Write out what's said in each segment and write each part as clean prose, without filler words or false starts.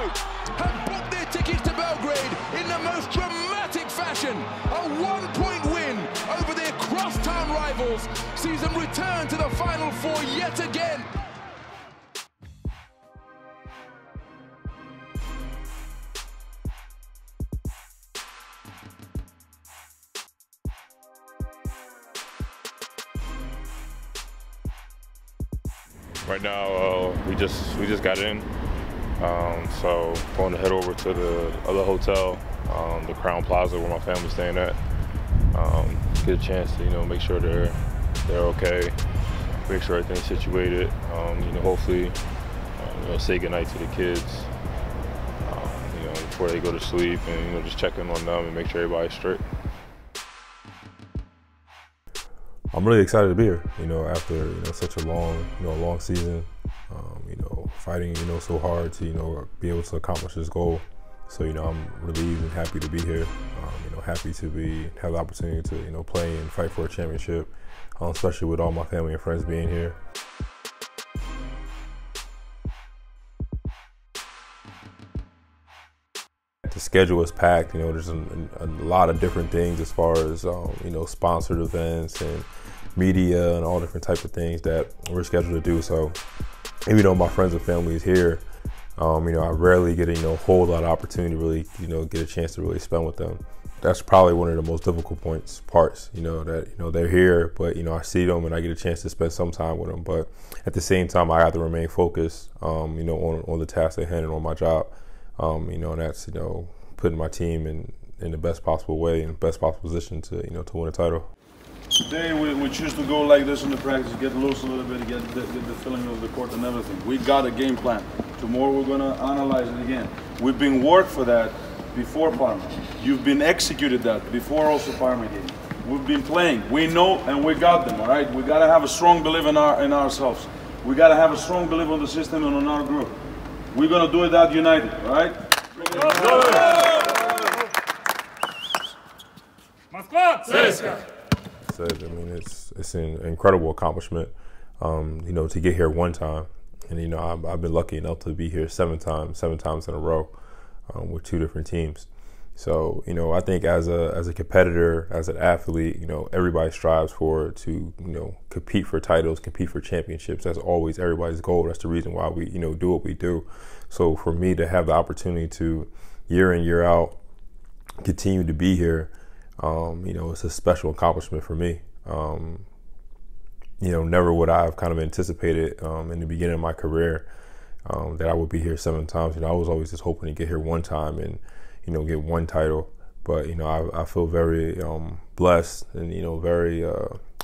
have booked their tickets to Belgrade in the most dramatic fashion. A one-point win over their crosstown rivals sees them return to the Final Four yet again. Right now, we just got in, so going to head over to the other hotel, the Crown Plaza, where my family's staying at. Get a chance to make sure they're okay, make sure everything's situated. Hopefully, say goodnight to the kids, before they go to sleep, and just check in on them and make sure everybody's straight. I'm really excited to be here, after, such a long season, fighting, so hard to, be able to accomplish this goal. So, I'm relieved and happy to be here, happy to have the opportunity to, play and fight for a championship, especially with all my family and friends being here. The schedule is packed, there's a lot of different things as far as, sponsored events and media and all different types of things that we're scheduled to do. So even though my friends and family is here, I rarely get a whole lot of opportunity to really, get a chance to really spend with them. That's probably one of the most difficult parts, that, they're here, but, I see them and I get a chance to spend some time with them. But at the same time, I have to remain focused, on the task at hand and on my job. And that's, putting my team in the best possible way, in the best possible position to win a title. Today we choose to go like this in the practice, get loose a little bit, get the feeling of the court and everything. We got a game plan. Tomorrow we're gonna analyze it again. We've been worked for that before Parma. You've been executed that before also Parma game. We've been playing. We know and we got them, all right? We gotta have a strong belief in ourselves. We gotta have a strong belief on the system and on our group. We're gonna do it out united, all right? It's an incredible accomplishment, to get here one time, and I've been lucky enough to be here seven times in a row, with two different teams. So I think as a competitor, as an athlete, everybody strives to compete for titles, compete for championships. That's always everybody's goal. That's the reason why we do what we do. So for me to have the opportunity to year in, year out continue to be here, it's a special accomplishment for me. Never would I have kind of anticipated in the beginning of my career that I would be here 7 times. I was always just hoping to get here one time and, get one title. But, I feel very blessed and, very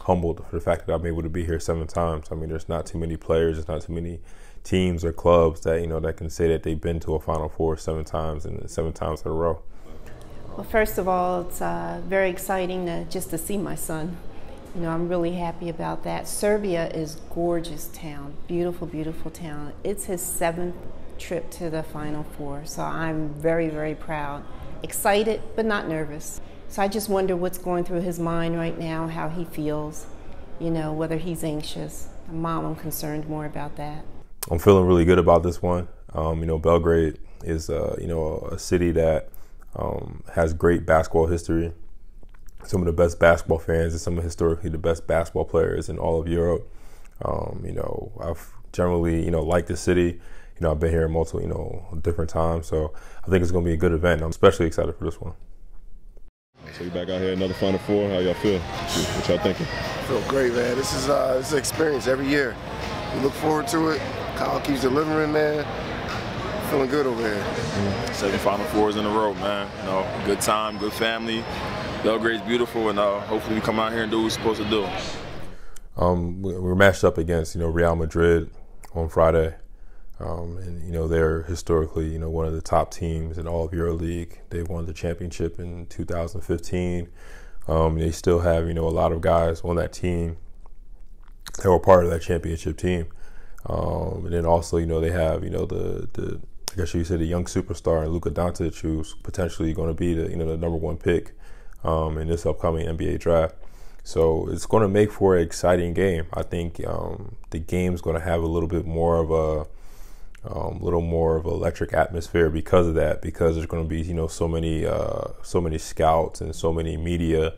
humbled for the fact that I'm able to be here 7 times. I mean, there's not too many players, there's not too many teams or clubs that, that can say that they've been to a Final Four 7 times and 7 times in a row. Well, first of all, it's very exciting just to see my son. I'm really happy about that. Serbia is a gorgeous town, beautiful, beautiful town. It's his 7th trip to the Final Four, so I'm very, very proud. Excited, but not nervous. So I just wonder what's going through his mind right now, how he feels, whether he's anxious. Mom, I'm concerned more about that. I'm feeling really good about this one. Belgrade is, a city that has great basketball history. Some of the best basketball fans and some of historically the best basketball players in all of Europe. I've generally, liked the city. I've been here multiple, different times. So I think it's going to be a good event. I'm especially excited for this one. So you back out here, another Final Four. How y'all feel? What y'all thinking? I feel great, man. This is an experience every year. We look forward to it. Kyle keeps delivering, man. Feeling good over here. 7 Final Fours in a row, man. Good time, good family. Belgrade's beautiful, and hopefully we come out here and do what we're supposed to do. We're matched up against, Real Madrid on Friday. And, they're historically, one of the top teams in all of EuroLeague. They won the championship in 2015. They still have, a lot of guys on that team that were part of that championship team. And then also, they have, I guess you said the young superstar, Luka Doncic, who's potentially going to be the, the #1 pick in this upcoming NBA draft. So it's going to make for an exciting game. I think the game's going to have a little bit more of a little more of an electric atmosphere because of that. Because there's going to be so many scouts and so many media,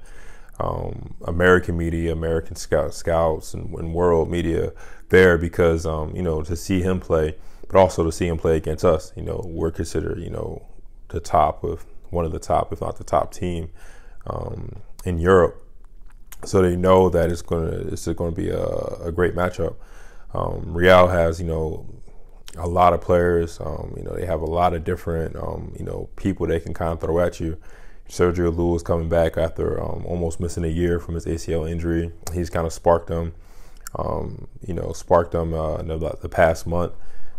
American scouts, and world media there because to see him play, but also to see him play against us. We're considered the top of one of the top, if not the top team in Europe. So they know that it's going to be a great matchup. Real has a lot of players. They have a lot of different people they can kind of throw at you. Sergio Llull coming back after almost missing a year from his ACL injury. He's kind of sparked them. In the past month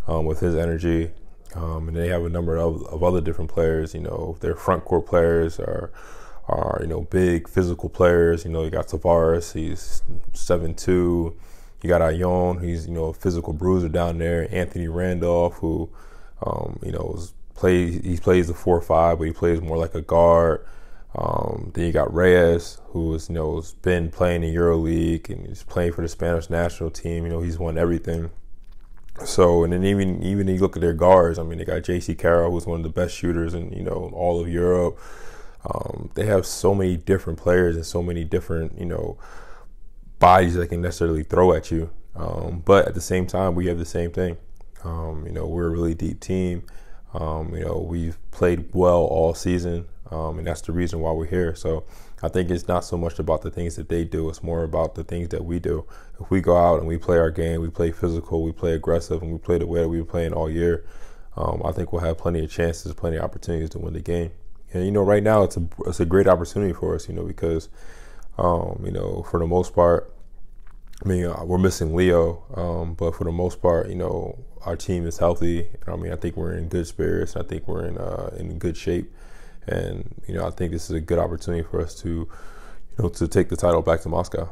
with his energy. And they have a number of other different players. Their front court players are big physical players. You got Tavares, he's 7'2". You got Ayon, he's a physical bruiser down there. Anthony Randolph, who he plays the 4-5, but he plays more like a guard. Then you got Reyes, who has been playing in EuroLeague and he's playing for the Spanish national team. He's won everything. So, and then even you look at their guards. They got J.C. Carroll, who's one of the best shooters in all of Europe. They have so many different players and so many different bodies that can necessarily throw at you. But at the same time, we have the same thing. We're a really deep team. We've played well all season, and that's the reason why we're here. So I think it's not so much about the things that they do. It's more about the things that we do. If we go out and we play our game, we play physical, we play aggressive, and we play the way that we've been playing all year, I think we'll have plenty of chances, plenty of opportunities to win the game. And, right now it's a great opportunity for us, because, for the most part, we're missing Leo, but for the most part, our team is healthy. I think we're in good spirits. I think we're in good shape. And, I think this is a good opportunity for us to take the title back to Moscow.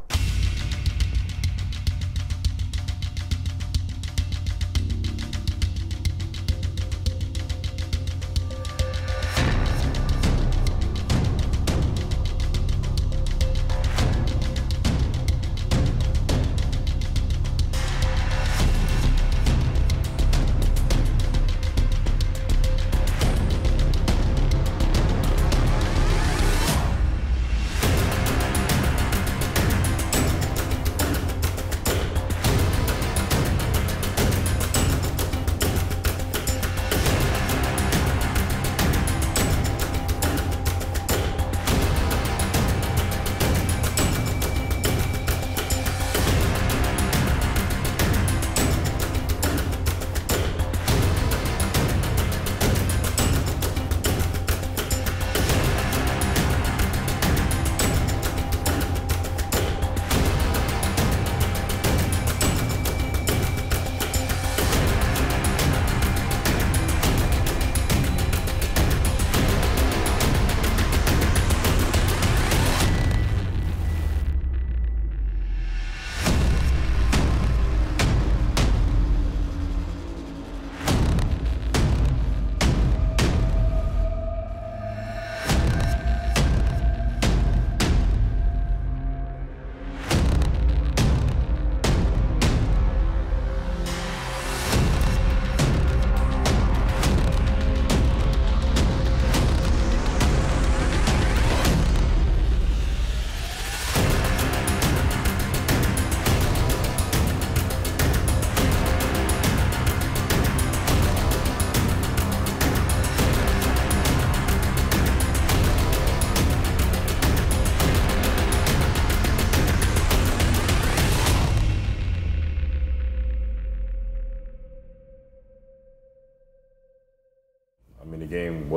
The game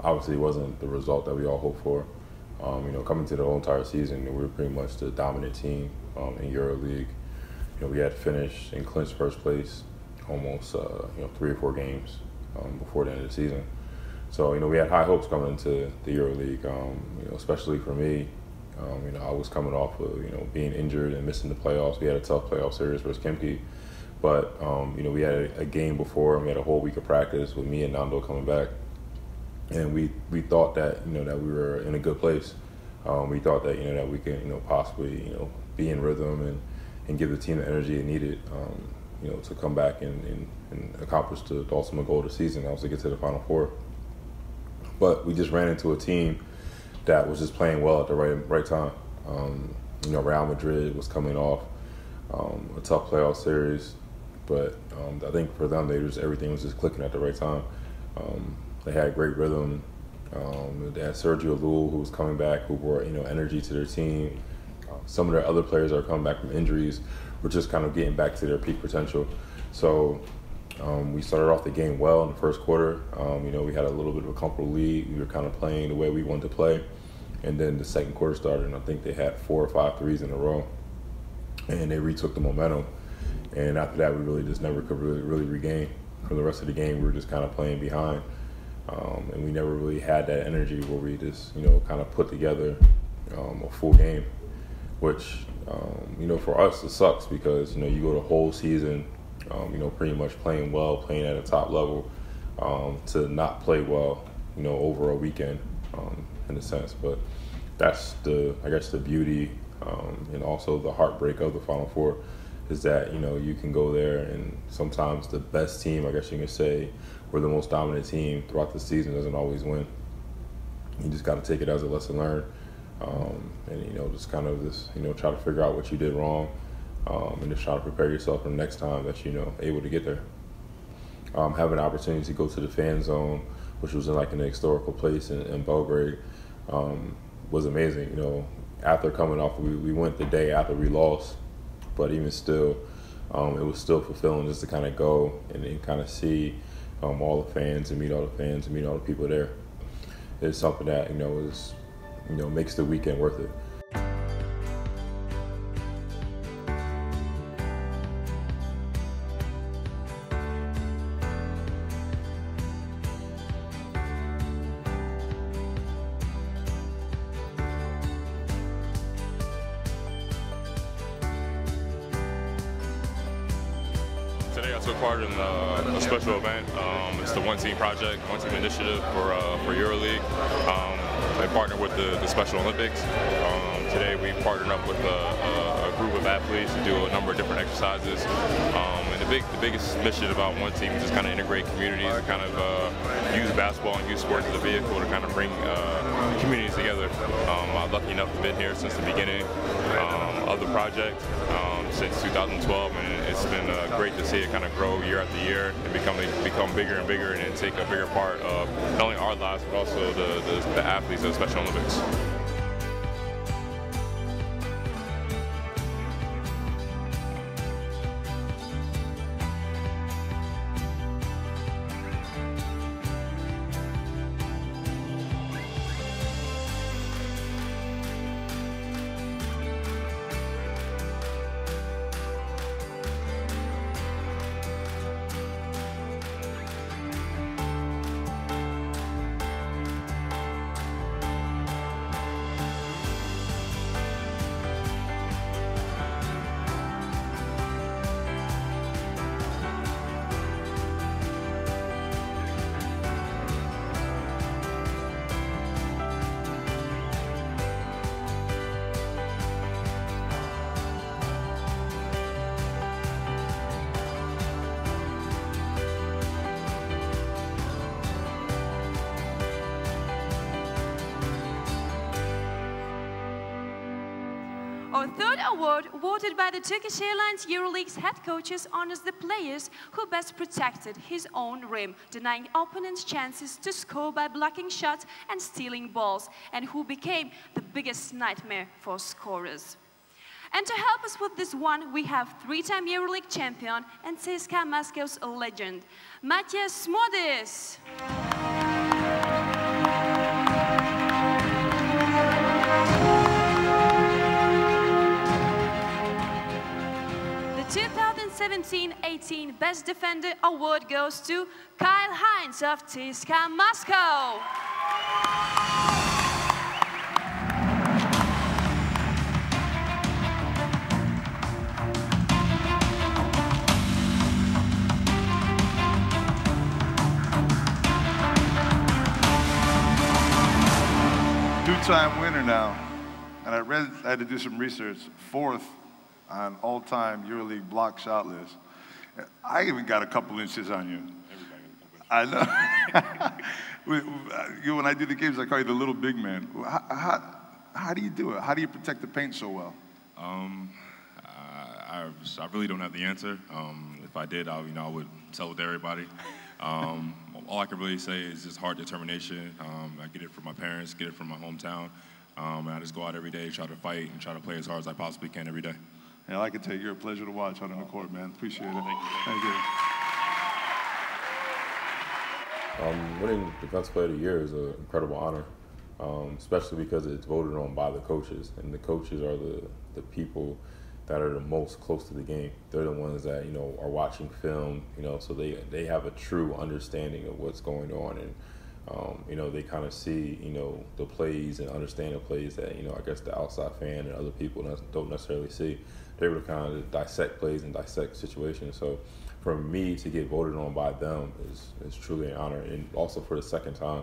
obviously wasn't the result that we all hoped for. Coming to the whole entire season, we were pretty much the dominant team in EuroLeague. We had finished and clinched first place almost 3 or 4 games before the end of the season. So we had high hopes coming into the EuroLeague. Especially for me, I was coming off of being injured and missing the playoffs. We had a tough playoff series versus Kimki. But, we had a game before, and we had a whole week of practice with me and Nando coming back. And we thought that, that we were in a good place. We thought that, that we could, possibly, be in rhythm and give the team the energy it needed. to come back and accomplish the ultimate goal of the season. That was to get to the Final Four. But we just ran into a team that was just playing well at the right time. Real Madrid was coming off a tough playoff series, but I think for them, everything was just clicking at the right time. They had great rhythm. They had Sergio Llull, who was coming back, who brought energy to their team. Some of their other players that are coming back from injuries were just kind of getting back to their peak potential. So we started off the game well in the first quarter. We had a little bit of a comfortable lead. We were kind of playing the way we wanted to play. And then the second quarter started, and I think they had 4 or 5 threes in a row. And they retook the momentum. And after that, we really just never could really regain. For the rest of the game, we were just kind of playing behind. And we never really had that energy where we just, kind of put together a full game, which, for us, it sucks because, you go the whole season, pretty much playing well, playing at a top level, to not play well, over a weekend, in a sense. But that's the beauty, and also the heartbreak of the Final Four is that, you can go there and sometimes the best team, I guess you can say, or the most dominant team throughout the season doesn't always win. You just got to take it as a lesson learned, and just kind of try to figure out what you did wrong, and just try to prepare yourself for the next time that able to get there. Having an opportunity to go to the fan zone, which was in an historical place in Belgrade, was amazing. After coming off, we went the day after we lost, but even still, it was still fulfilling just to kind of go and kind of see all the fans and meet all the fans and meet all the people there. It's something that makes the weekend worth it. Today I took part in a special event. It's the One Team Project, One Team Initiative for EuroLeague. I partnered with the Special Olympics. Today we partnered up with a group of athletes to do a number of different exercises. And the biggest mission about One Team is just kind of integrate communities and kind of use basketball and use sports as a vehicle to kind of bring communities together. I'm lucky enough to have been here since the beginning of the project, since 2012, and it's been great to see it kind of grow year after year and become bigger and bigger, and then take a bigger part of not only our lives but also the athletes of the Special Olympics. Our third award, awarded by the Turkish Airlines EuroLeague's head coaches, honors the players who best protected his own rim, denying opponents chances to score by blocking shots and stealing balls, and who became the biggest nightmare for scorers. And to help us with this one, we have three-time EuroLeague champion and CSKA Moscow's legend, Mathias Modis. The 2017-18 Best Defender Award goes to Kyle Hines of CSKA Moscow. Two-time winner now, and I had to do some research. 4th on all-time EuroLeague block shot list. I even got a couple inches on you. I know. When I do the games, I call you the little big man. How do you do it? How do you protect the paint so well? I really don't have the answer. If I did, I would tell it to everybody. All I can really say is just hard determination. I get it from my parents, get it from my hometown. And I just go out every day, try to fight, and try to play as hard as I possibly can every day. Yeah, I can tell you, you're a pleasure to watch out on the court, man. Appreciate it. Thank you. Winning Defensive Player of the Year is an incredible honor, especially because it's voted on by the coaches, and the coaches are the people that are the most close to the game. They're the ones that are watching film, so they have a true understanding of what's going on, and they kind of see the plays and understand the plays that I guess the outside fan and other people don't necessarily see. They're able to kind of dissect plays and dissect situations. So for me to get voted on by them is truly an honor, and also for the second time,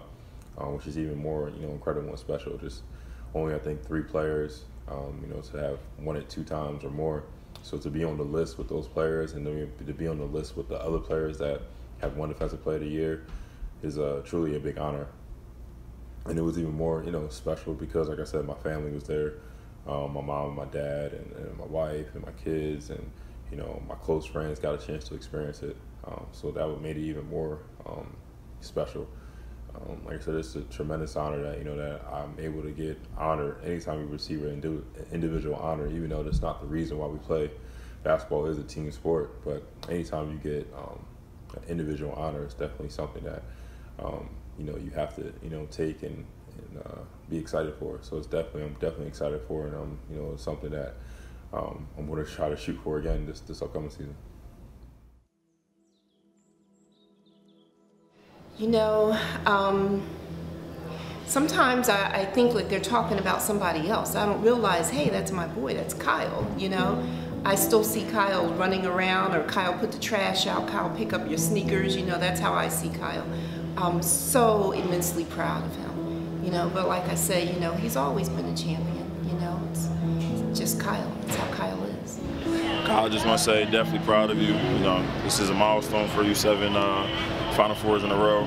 which is even more incredible and special. Just only I think 3 players. To have won it 2 times or more. So to be on the list with those players, and then to be on the list with the other players that have won Defensive Player of the Year is truly a big honor. And it was even more, special because, like I said, my family was there. My mom and my dad and my wife and my kids and, my close friends got a chance to experience it. So that would made it even more special. Like I said, it's a tremendous honor that that I'm able to get honored anytime we receive an individual honor, even though that's not the reason why we play. Basketball is a team sport, but anytime you get an individual honor, it's definitely something that you have to take and be excited for. So I'm definitely excited for, and it's something that I'm going to try to shoot for again this upcoming season. Sometimes I think like they're talking about somebody else. I don't realize, hey, that's my boy, that's Kyle, I still see Kyle running around, or Kyle put the trash out, Kyle pick up your sneakers, that's how I see Kyle. I'm so immensely proud of him, but like I say, he's always been a champion, it's just Kyle, that's how Kyle is. Kyle, I just want to say definitely proud of you. This is a milestone for you, 7 Final Fours in a row.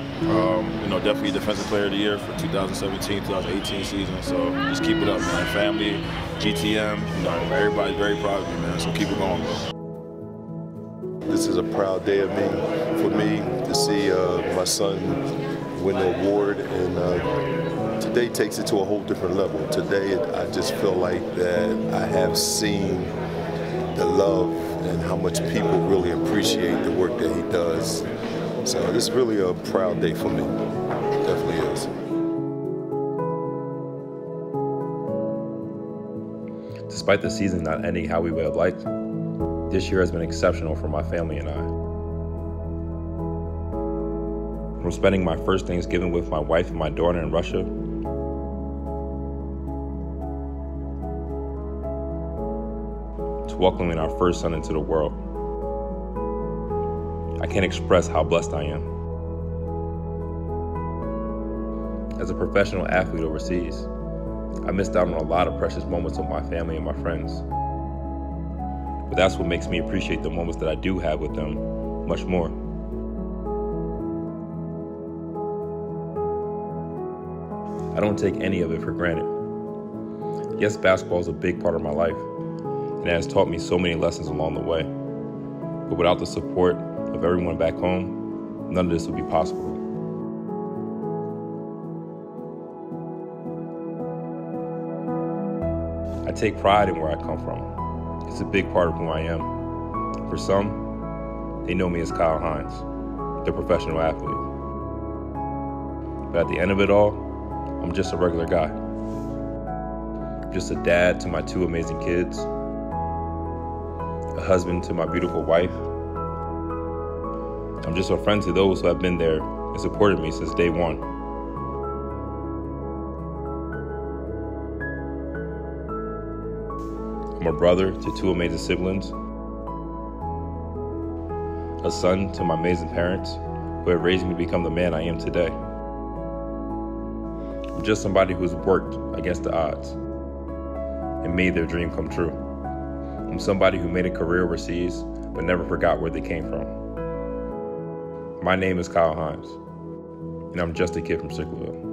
Definitely Defensive Player of the Year for 2017-2018 season. So just keep it up, man. Family, GTM, everybody's very proud of you, man. So keep it going, bro. This is a proud day for me to see my son win the award, and today takes it to a whole different level. Today, I just feel like that I have seen the love and how much people really appreciate the work that he does. So it's really a proud day for me. It definitely is. Despite the season not ending how we would have liked, this year has been exceptional for my family and I. From spending my first Thanksgiving with my wife and my daughter in Russia, to welcoming our first son into the world. I can't express how blessed I am. As a professional athlete overseas, I missed out on a lot of precious moments with my family and my friends. But that's what makes me appreciate the moments that I do have with them much more. I don't take any of it for granted. Yes, basketball is a big part of my life, and it has taught me so many lessons along the way. But without the support of everyone back home, none of this would be possible. I take pride in where I come from. It's a big part of who I am. For some, they know me as Kyle Hines, the professional athlete. But at the end of it all, I'm just a regular guy. Just a dad to my 2 amazing kids, a husband to my beautiful wife. I'm just a friend to those who have been there and supported me since day one. I'm a brother to 2 amazing siblings, a son to my amazing parents who have raised me to become the man I am today. I'm just somebody who's worked against the odds and made their dream come true. I'm somebody who made a career overseas but never forgot where they came from. My name is Kyle Hines, and I'm just a kid from Sicklerville.